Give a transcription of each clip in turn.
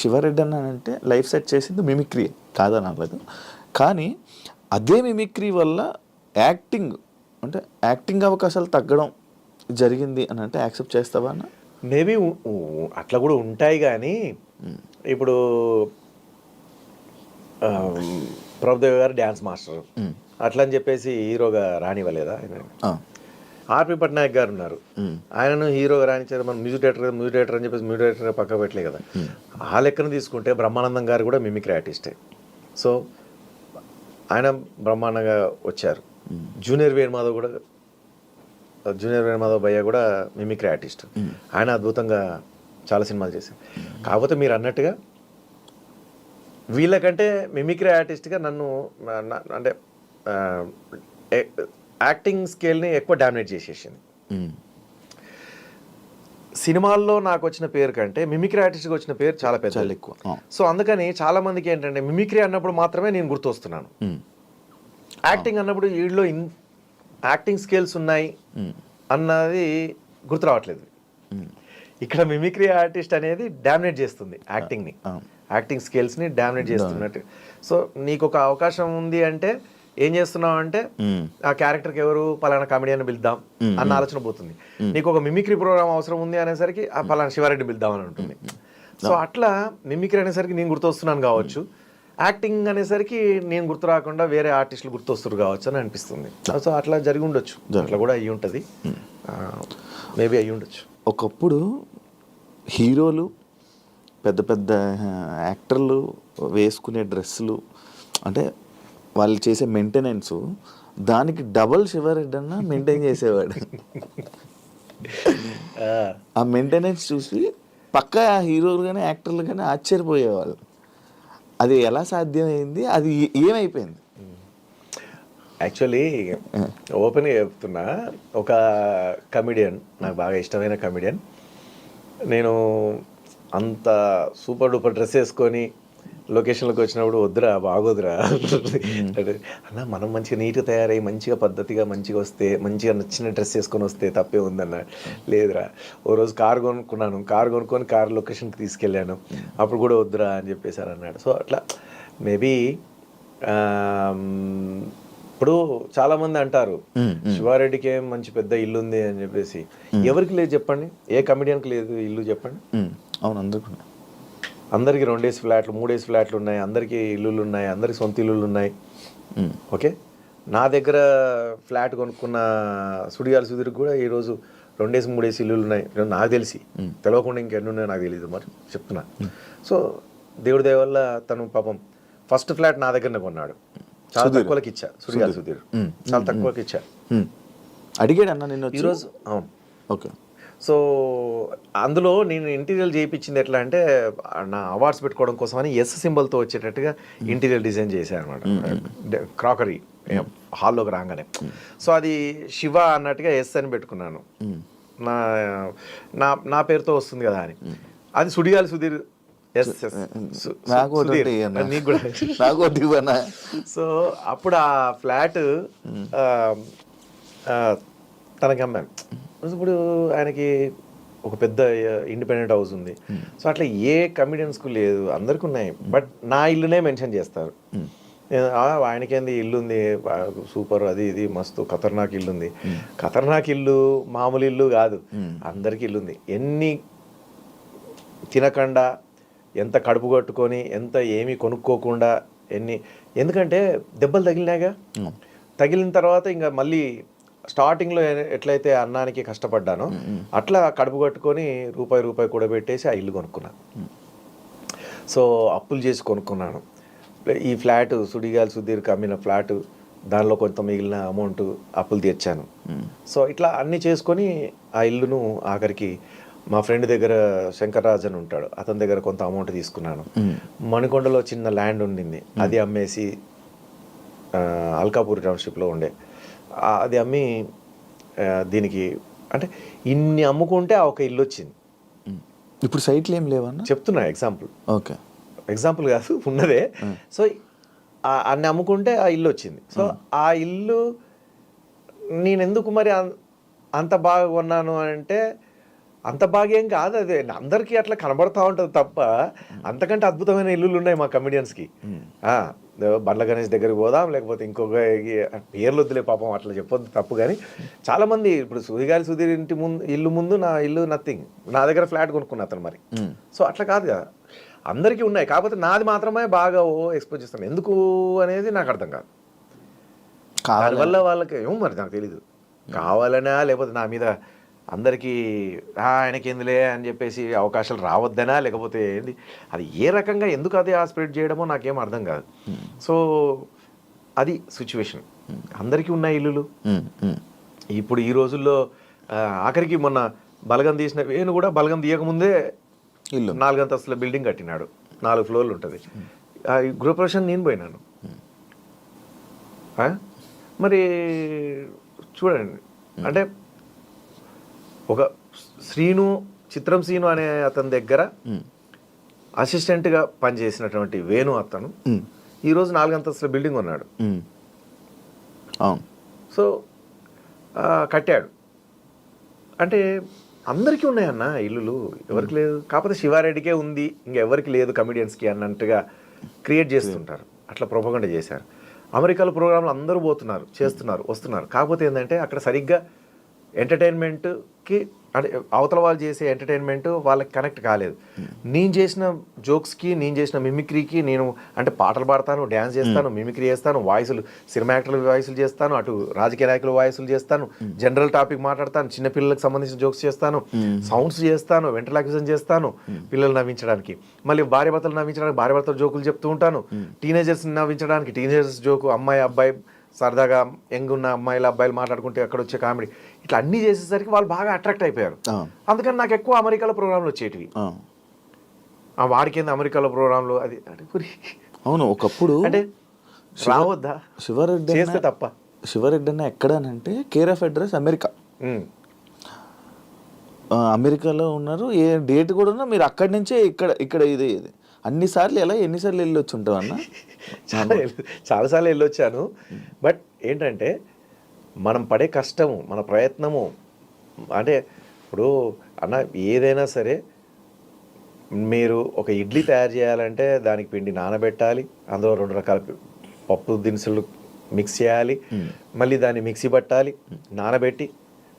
శివారెడ్డి అన్న అంటే life set చేసింది మిమిక్రీ కాదని అనలేదు, కానీ అదే మిమిక్రీ వల్ల యాక్టింగ్ అంటే యాక్టింగ్ అవకాశాలు తగ్గడం జరిగింది అని అంటే యాక్సెప్ట్ చేస్తావా అన్న? మేబీ అట్లా కూడా ఉంటాయి, కానీ ఇప్పుడు ప్రభుదేవ్ గారు డ్యాన్స్ మాస్టర్ అట్లా అని చెప్పేసి హీరోగా రానివ్వలేదా ఆయన? ఆర్పి పట్నాయక్ గారు ఉన్నారు, ఆయనను హీరోగా రాణించారు. మనం మ్యూజిక్ డైరెక్టర్ అని చెప్పేసి మ్యూజిక్ డైరెక్టర్ పక్క పెట్టలే కదా. ఆ లెక్కను తీసుకుంటే బ్రహ్మానందం గారు కూడా మిమిక్రీ ఆర్టిస్టే. సో ఆయన బ్రహ్మాండంగా వచ్చారు. జూనియర్ వేణుమాధవ్ భయ్య కూడా మిమిక్రీ ఆర్టిస్ట్, ఆయన అద్భుతంగా చాలా సినిమాలు చేశారు. కాకపోతే మీరు అన్నట్టుగా వీళ్ళకంటే మిమిక్రీ ఆర్టిస్ట్గా నన్ను అంటే యాక్టింగ్ స్కేల్ని ఎక్కువ డామినేట్ చేసేసింది. సినిమాల్లో నాకు వచ్చిన పేరు కంటే మిమిక్రీ ఆర్టిస్ట్గా వచ్చిన పేరు చాలా పెద్ద ఎక్కువ. సో అందుకని చాలా మందికి ఏంటంటే మిమిక్రీ అన్నప్పుడు మాత్రమే నేను గుర్తొస్తున్నాను. యాక్టింగ్ అన్నప్పుడు వీళ్ళలో యాక్టింగ్ స్కిల్స్ ఉన్నాయి అన్నది గుర్తు రావట్లేదు. ఇక్కడ మిమిక్రీ ఆర్టిస్ట్ అనేది డామినేట్ చేస్తుంది యాక్టింగ్ని, యాక్టింగ్ స్కిల్స్ని డామినేట్ చేస్తున్నట్టు. సో నీకు ఒక అవకాశం ఉంది అంటే ఏం చేస్తున్నావు అంటే ఆ క్యారెక్టర్కి ఎవరు పలానా కామెడియన్ పిలుద్దాం అన్న ఆలోచన పోతుంది. నీకు ఒక మిమిక్రీ ప్రోగ్రామ్ అవసరం ఉంది అనేసరికి ఆ పలానా శివారెడ్డి పిలుద్దాం అని ఉంటుంది. సో అట్లా మిమిక్రీ అనేసరికి నేను గుర్తొస్తున్నాను కావచ్చు, యాక్టింగ్ అనేసరికి నేను గుర్తు రాకుండా వేరే ఆర్టిస్టులు గుర్తొస్తారు కావచ్చు అని అనిపిస్తుంది. సో అట్లా జరిగి ఉండొచ్చు, అట్లా కూడా అయ్యి ఉంటుంది, మేబీ అయ్యి ఉండొచ్చు. ఒకప్పుడు హీరోలు పెద్ద పెద్ద యాక్టర్లు వేసుకునే డ్రెస్సులు అంటే వాళ్ళు చేసే మెయింటెనెన్స్ దానికి డబల్ శివారెడ్డి అన్న మెయింటైన్ చేసేవాడు. ఆ మెయింటెనెన్స్ చూసి పక్క హీరోలు కానీ యాక్టర్లు కానీ ఆశ్చర్యపోయేవాళ్ళు. అది ఎలా సాధ్యమైంది, అది ఏమైపోయింది? యాక్చువల్లీ ఓపెన్గా చెప్తున్నా, ఒక కమిడియన్ నాకు బాగా ఇష్టమైన కమిడియన్, నేను అంత సూపర్ డూపర్ డ్రెస్ వేసుకొని లొకేషన్లోకి వచ్చినప్పుడు వద్దురా బాగోదురా అన్న, మనం మంచిగా నీట్గా తయారై మంచిగా పద్ధతిగా మంచిగా వస్తే, మంచిగా నచ్చిన డ్రెస్ వేసుకొని వస్తే తప్పే ఉందన్న. లేదురా, ఓ రోజు కారు కొనుక్కొని కారు లొకేషన్కి తీసుకెళ్ళాను, అప్పుడు కూడా వద్దురా అని చెప్పేసారు అన్నాడు. సో అట్లా మేబీ ఇప్పుడు చాలామంది అంటారు శివారెడ్డికి ఏం మంచి పెద్ద ఇల్లు ఉంది అని చెప్పేసి. ఎవరికి లేదు చెప్పండి? ఏ కమిడియన్కి లేదు ఇల్లు చెప్పండి? అవును, అందరికి 2 ఫ్లాట్లు 3 ఫ్లాట్లు ఉన్నాయి, అందరికీ ఇల్లులు ఉన్నాయి, అందరికి సొంత ఇల్లులు ఉన్నాయి. ఓకే, నా దగ్గర ఫ్లాట్ కొనుక్కున్న సుడిగాలి సుధీర్కి కూడా ఈరోజు 2 3 ఇల్లులు ఉన్నాయి. నాకు తెలిసి తెలియకుండా ఇంకెన్ని ఉన్నాయో నాకు తెలియదు, మరి చెప్తున్నా. సో దేవుడి దయ వల్ల తను పాపం ఫస్ట్ ఫ్లాట్ నా దగ్గరనే కొన్నాడు. చాలా తక్కువకి ఇచ్చా, సుడిగాలి సుధీర్ చాలా తక్కువకి ఇచ్చా. అడిగాడు అన్న నిన్న ఈరోజు. అవును, ఓకే. సో అందులో నేను ఇంటీరియర్ చేయించింది ఎట్లా అంటే, నా అవార్డ్స్ పెట్టుకోవడం కోసం అని ఎస్ సింబల్తో వచ్చేటట్టుగా ఇంటీరియర్ డిజైన్ చేశాను అనమాట, క్రాకరీ హాల్లోకి రాగానే. సో అది శివ అన్నట్టుగా ఎస్ అని పెట్టుకున్నాను, నా పేరుతో వస్తుంది కదా అని. అది సుడిగాలి సుధీర్ సో అప్పుడు ఆ ఫ్లాట్ తనకి అమ్మాను. ఇప్పుడు ఆయనకి ఒక పెద్ద ఇండిపెండెంట్ హౌస్ ఉంది. సో అట్లా ఏ కమిడియన్స్కు లేదు, అందరికీ ఉన్నాయి. బట్ నా ఇల్లునే మెన్షన్ చేస్తారు. ఆయనకేంది ఇల్లు ఉంది సూపర్, అది ఇది మస్తు ఖతర్నాక్ ఇల్లు ఉంది. ఖతర్నాక్ ఇల్లు మామూలు ఇల్లు కాదు, అందరికీ ఇల్లు ఉంది. ఎన్ని తినకుండా, ఎంత కడుపు కట్టుకొని, ఎంత ఏమీ కొనుక్కోకుండా, ఎందుకంటే దెబ్బలు తగిలినాగా, తగిలిన తర్వాత ఇంకా మళ్ళీ స్టార్టింగ్లో ఎట్లయితే అన్నానికి కష్టపడ్డానో అట్లా కడుపు కట్టుకొని రూపాయి కూడా పెట్టేసి ఆ ఇల్లు కొనుక్కున్నాను. సో అప్పులు చేసి కొనుక్కున్నాను. ఈ ఫ్లాట్ సుడిగాలి సుధీర్కి అమ్మిన ఫ్లాట్, దానిలో కొంత మిగిలిన అమౌంట్ అప్పులు తీర్చాను. సో ఇట్లా అన్నీ చేసుకొని ఆ ఇల్లును ఆఖరికి మా ఫ్రెండ్ దగ్గర శంకర్రాజ్ అని ఉంటాడు, అతని దగ్గర కొంత అమౌంట్ తీసుకున్నాను. మణికొండలో చిన్న ల్యాండ్ ఉండింది, అది అమ్మేసి అల్కాపూర్ టౌన్షిప్లో ఉండే అది అమ్మి దీనికి అంటే ఇన్ని అమ్ముకుంటే ఆ ఒక ఇల్లు వచ్చింది. ఇప్పుడు సైట్లు ఏం లేవన్నా చెప్తున్నా, ఎగ్జాంపుల్. ఓకే, ఎగ్జాంపుల్ కాదు, ఉన్నదే. సో అన్ని అమ్ముకుంటే ఆ ఇల్లు వచ్చింది. సో ఆ ఇల్లు నేను ఎందుకు మరి అంత బాగా కొన్నాను అంటే, అంత భాగ్యం కాదు అది, అందరికీ అట్లా కనబడతా ఉంటుంది తప్ప అంతకంటే అద్భుతమైన ఇల్లులు ఉన్నాయి మా కమెడియన్స్కి. బండ్ల గణేష్ దగ్గరికి పోదాం, లేకపోతే ఇంకొక పేర్లు వద్దులే పాపం అట్లా చెప్పొద్దు తప్పు. కానీ చాలామంది ఇప్పుడు సుధీర్ ఇంటి ముందు ఇల్లు ముందు నా ఇల్లు నథింగ్, నా దగ్గర ఫ్లాట్ కొనుక్కున్నా అతను మరి. సో అట్లా కాదు కదా, అందరికీ ఉన్నాయి, కాకపోతే నాది మాత్రమే బాగా ఎక్స్పోజ్ చేస్తాను ఎందుకు అనేది నాకు అర్థం కాదు. దానివల్ల వాళ్ళకి ఏమో మరి నాకు తెలీదు, కావాలనా లేకపోతే నా మీద అందరికీ ఆయనకి ఎందులే అని చెప్పేసి అవకాశాలు రావద్దనా, లేకపోతే ఏంది అది ఏ రకంగా ఎందుకు అది స్ప్రెడ్ చేయడమో నాకేం అర్థం కాదు. సో అది సిచ్యువేషన్. అందరికీ ఉన్నాయి ఇల్లులు. ఇప్పుడు ఈ రోజుల్లో ఆఖరికి మొన్న బలగం తీసిన వేణు కూడా బలగం తీయకముందే ఇల్లు 4 అంతస్తుల బిల్డింగ్ కట్టినాడు, 4 ఫ్లోర్లు ఉంటుంది. గృహప్రవేశం నేను పోయినాను. మరి చూడండి, అంటే ఒక చిత్రం శ్రీను అనే అతని దగ్గర అసిస్టెంట్గా పనిచేసినటువంటి వేణు అతను ఈరోజు 4 అంతస్తుల బిల్డింగ్ ఉన్నాడు. సో కట్టాడు. అంటే అందరికీ ఉన్నాయన్న ఇల్లులు, ఎవరికి లేదు. కాకపోతే శివారెడ్డికే ఉంది, ఇంకెవరికి లేదు కమెడియన్స్కి అన్నట్టుగా క్రియేట్ చేస్తుంటారు. అట్లా ప్రొపగండా చేశారు. అమెరికాలో ప్రోగ్రాంలు అందరూ పోతున్నారు, చేస్తున్నారు, వస్తున్నారు. కాకపోతే ఏంటంటే అక్కడ సరిగ్గా ఎంటర్టైన్మెంట్కి అంటే అవతల వాళ్ళు చేసే ఎంటర్టైన్మెంట్ వాళ్ళకి కనెక్ట్ కాలేదు. నేను చేసిన జోక్స్కి, నేను చేసిన మిమిక్రీకి, నేను అంటే పాటలు పాడతాను, డ్యాన్స్ చేస్తాను, మిమిక్రీ చేస్తాను, వాయిస్లు సినిమా యాక్టర్ల వాయిస్లు చేస్తాను, అటు రాజకీయ నాయకుల వాయిస్లు చేస్తాను, జనరల్ టాపిక్ మాట్లాడతాను, చిన్నపిల్లలకు సంబంధించిన జోక్స్ చేస్తాను, సౌండ్స్ చేస్తాను, వెంట్రలాక్విజన్ చేస్తాను పిల్లలు నవ్వించడానికి, మళ్ళీ భార్య భర్తలు నవ్వించడానికి భార్య భర్తలు జోకులు చెప్తూ ఉంటాను, టీనేజర్స్ నవ్వించడానికి టీనేజర్స్ జోకు, అమ్మాయి అబ్బాయి సరదాగా యంగ్ ఉన్న అమ్మాయిలు అబ్బాయిలు మాట్లాడుకుంటే అక్కడ వచ్చే కామెడీ, ఇట్లా అన్నీ చేసేసరికి వాళ్ళు బాగా అట్రాక్ట్ అయిపోయారు. అందుకని నాకు ఎక్కువ అమెరికాలో ప్రోగ్రాంలు వచ్చేటివి. వాడికి అమెరికాలో ప్రోగ్రాంలు అది అవును. ఒకప్పుడు అంటే రావద్దా శివరెడ్డి చేస్తే తప్ప. శివరెడ్డి అన్న ఎక్కడనంటే కేర్ ఆఫ్ అడ్రస్ అమెరికా. అమెరికాలో ఉన్నారు, ఏ డేట్ కూడా ఉన్నా మీరు అక్కడి నుంచే ఇక్కడ ఇది అన్నిసార్లు ఎన్నిసార్లు వెళ్ళి వచ్చి ఉంటావు అన్న? చాలాసార్లు వెళ్ళొచ్చాను. బట్ ఏంటంటే మనం పడే కష్టము, మన ప్రయత్నము, అంటే ఇప్పుడు అన్న ఏదైనా సరే మీరు ఒక ఇడ్లీ తయారు చేయాలంటే దానికి పిండి నానబెట్టాలి, అందులో 2 రకాల పప్పు దినుసులు మిక్స్ చేయాలి, మళ్ళీ దాన్ని మిక్సీ పట్టాలి, నానబెట్టి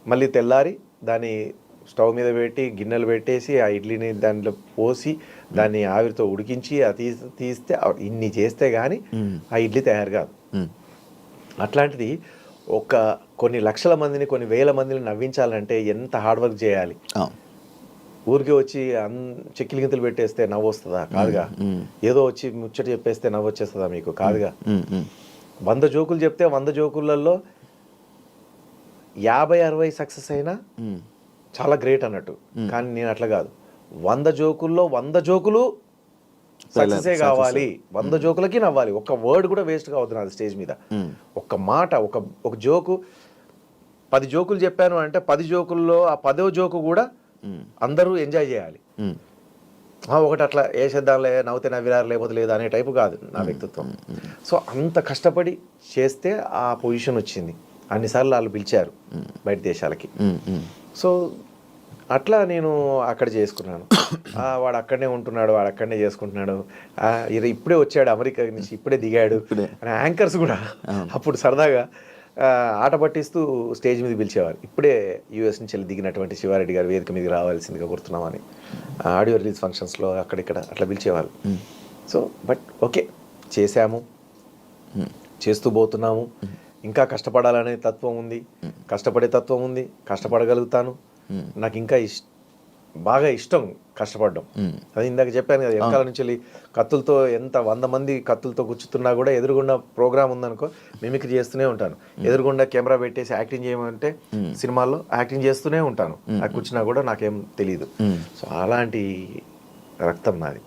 మళ్ళీ తెల్లారి దాన్ని స్టవ్ మీద పెట్టి గిన్నెలు పెట్టేసి ఆ ఇడ్లీని దాంట్లో పోసి దాన్ని ఆవిరితో ఉడికించి అది తీస్తే ఇన్ని చేస్తే కానీ ఆ ఇడ్లీ తయారు కాదు. అట్లాంటిది కొన్ని లక్షల మందిని, కొన్ని వేల మందిని నవ్వించాలంటే ఎంత హార్డ్ వర్క్ చేయాలి. ఊరికి వచ్చి చెక్కిలి గింతలు పెట్టేస్తే నవ్వు వస్తుందా? కాదుగా. ఏదో వచ్చి ముచ్చట చెప్పేస్తే నవ్వు వచ్చేస్తుందా మీకు? కాదుగా. 100 జోకులు చెప్తే 100 జోకులలో 50-60 సక్సెస్ అయినా చాలా గ్రేట్ అన్నట్టు. కానీ నేను అట్లా కాదు, 100 జోకుల్లో 100 జోకులు సక్సెసే కావాలి, 100 జోకులకి నవ్వాలి, ఒక్క వర్డ్ కూడా వేస్ట్ కావద్దు నాది స్టేజ్ మీద. ఒక్క మాట, ఒక జోకు 10 జోకులు చెప్పాను అంటే 10 జోకుల్లో ఆ 10వ జోకు కూడా అందరూ ఎంజాయ్ చేయాలి. ఒకటి అట్లా వేసేద్దాంలే, నవ్వుతే నవ్విరారు లేకపోతే లేదు అనే టైపు కాదు నా వ్యక్తిత్వం. సో అంత కష్టపడి చేస్తే ఆ పొజిషన్ వచ్చింది. అన్నిసార్లు వాళ్ళు పిలిచారు బయట దేశాలకి. సో అట్లా నేను అక్కడ చేసుకున్నాను. వాడు అక్కడనే ఉంటున్నాడు, వాడు అక్కడనే చేసుకుంటున్నాడు, ఇప్పుడే వచ్చాడు అమెరికా నుంచి, ఇప్పుడే దిగాడు అని యాంకర్స్ కూడా అప్పుడు సరదాగా ఆట పట్టిస్తూ స్టేజ్ మీద పిలిచేవారు. ఇప్పుడే యూఎస్ నుంచి వెళ్ళి దిగినటువంటి శివారెడ్డి గారు వేదిక మీదకి రావాల్సిందిగా గుర్తున్నామని ఆడియో రిలీజ్ ఫంక్షన్స్లో అక్కడిక్కడ అట్లా పిలిచేవాళ్ళు. సో బట్ ఓకే, చేశాము, చేస్తూ పోతున్నాము. ఇంకా కష్టపడాలనే తత్వం ఉంది, కష్టపడే తత్వం ఉంది, కష్టపడగలుగుతాను. నాకు ఇంకా బాగా ఇష్టం కష్టపడడం. అది ఇందాక చెప్పాను కదా, వెనకాల నుంచి వెళ్ళి కత్తులతో 100 మంది కత్తులతో కూర్చుతున్నా కూడా ఎదురుగుండా ప్రోగ్రామ్ ఉందనుకో మిమిక్రీ చేస్తూనే ఉంటాను. ఎదురుగుండా కెమెరా పెట్టేసి యాక్టింగ్ చేయమంటే సినిమాల్లో యాక్టింగ్ చేస్తూనే ఉంటాను. నాకు కూర్చున్నా కూడా నాకేం తెలియదు. సో అలాంటి రక్తం నాది.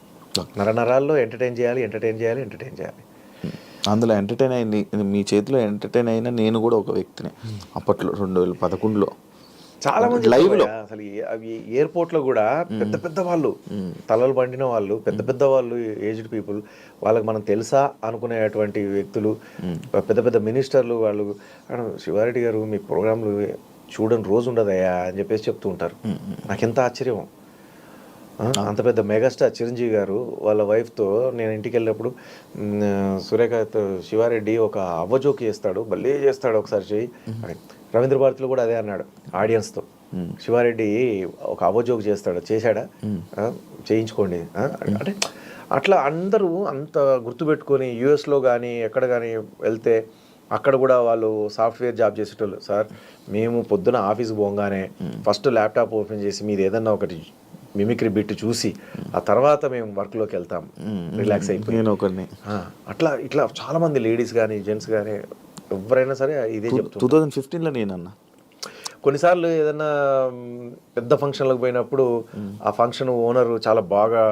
నరాల్లో ఎంటర్టైన్ చేయాలి. అందులో ఎంటర్టైన్ అయింది, మీ చేతిలో ఎంటర్టైన్ అయినా నేను కూడా ఒక వ్యక్తిని. అప్పట్లో 2011లో చాలా మంది లైవ్లో అసలు అవి ఎయిర్పోర్ట్లో కూడా పెద్ద వాళ్ళు, తలలు బండిన వాళ్ళు, పెద్ద వాళ్ళు, ఏజ్డ్ పీపుల్, వాళ్ళకి మనం తెలుసా అనుకునేటువంటి వ్యక్తులు, పెద్ద మినిస్టర్లు వాళ్ళు, శివారెడ్డి గారు మీ ప్రోగ్రాంలు చూడని రోజు ఉండదయ్యా అని చెప్పేసి చెప్తూ ఉంటారు. నాకు ఎంత ఆశ్చర్యం. అంత పెద్ద మెగాస్టార్ చిరంజీవి గారు వాళ్ళ వైఫ్తో నేను ఇంటికి వెళ్ళినప్పుడు సూర్యకాంత్ శివారెడ్డి ఒక అవ్వజోకి చేస్తాడు, భలే చేస్తాడు ఒకసారి చెయ్యి. రవీంద్ర భారతిలో కూడా అదే అన్నాడు ఆడియన్స్తో, శివారెడ్డి ఒక అవ్వజోక్ చేస్తాడు, చేశాడా, చేయించుకోండి అంటే. అట్లా అందరూ అంత గుర్తుపెట్టుకొని యూఎస్లో కానీ ఎక్కడ కానీ వెళ్తే అక్కడ కూడా వాళ్ళు సాఫ్ట్వేర్ జాబ్ చేసేటోళ్ళు. సార్ మేము పొద్దున ఆఫీస్కి పోగానే ఫస్ట్ ల్యాప్టాప్ ఓపెన్ చేసి మీది ఏదన్నా ఒకటి మిమిక్రీ బిట్ చూసి ఆ తర్వాత మేము వర్క్లోకి వెళ్తాం రిలాక్స్ అయిపోయి. అట్లా ఇట్లా చాలామంది లేడీస్ కానీ జెంట్స్ కానీ ఎవరైనా సరే ఇదే చెప్తారు. 2015లో నేనన్నా కొన్నిసార్లు ఏదన్నా పెద్ద ఫంక్షన్లకు పోయినప్పుడు ఆ ఫంక్షన్ ఓనర్ చాలా బాగా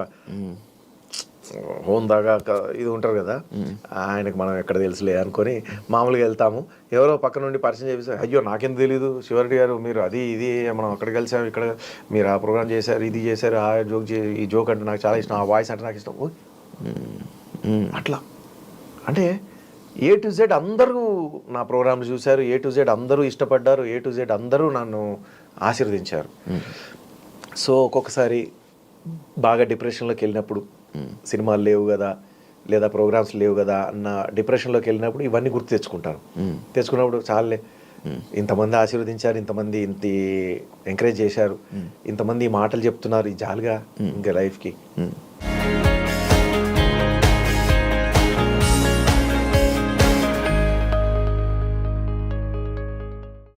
హోందాగా ఇది ఉంటారు కదా, ఆయనకు మనం ఎక్కడ తెలుసులే అనుకొని మామూలుగా వెళ్తాము. ఎవరో పక్క నుండి పరిచయం చేపిస్తారు, అయ్యో నాకెందుకు తెలీదు శివారెడ్డి గారు మీరు అది ఇది మనం అక్కడ కలిసాము, ఇక్కడ మీరు ఆ ప్రోగ్రామ్ చేశారు, ఇది చేశారు, ఆ జోక్ ఈ జోక్ అంటే నాకు చాలా ఇష్టం, ఆ వాయిస్ అంటే నాకు ఇష్టం. అట్లా అంటే A to Z అందరూ నా ప్రోగ్రాంలు చూశారు, A to Z అందరూ ఇష్టపడ్డారు, A to Z అందరూ నన్ను ఆశీర్వదించారు. సో ఒక్కొక్కసారి బాగా డిప్రెషన్లోకి వెళ్ళినప్పుడు, సినిమాలు లేవు కదా లేదా ప్రోగ్రామ్స్ లేవు కదా అన్న డిప్రెషన్లోకి వెళ్ళినప్పుడు ఇవన్నీ గుర్తు తెచ్చుకున్నప్పుడు చాలే, ఇంతమంది ఆశీర్వదించారు, ఇంతమంది ఇంత ఎంకరేజ్ చేశారు, ఇంతమంది ఈ మాటలు చెప్తున్నారు, ఈ జాలిగా ఇంకా లైఫ్కి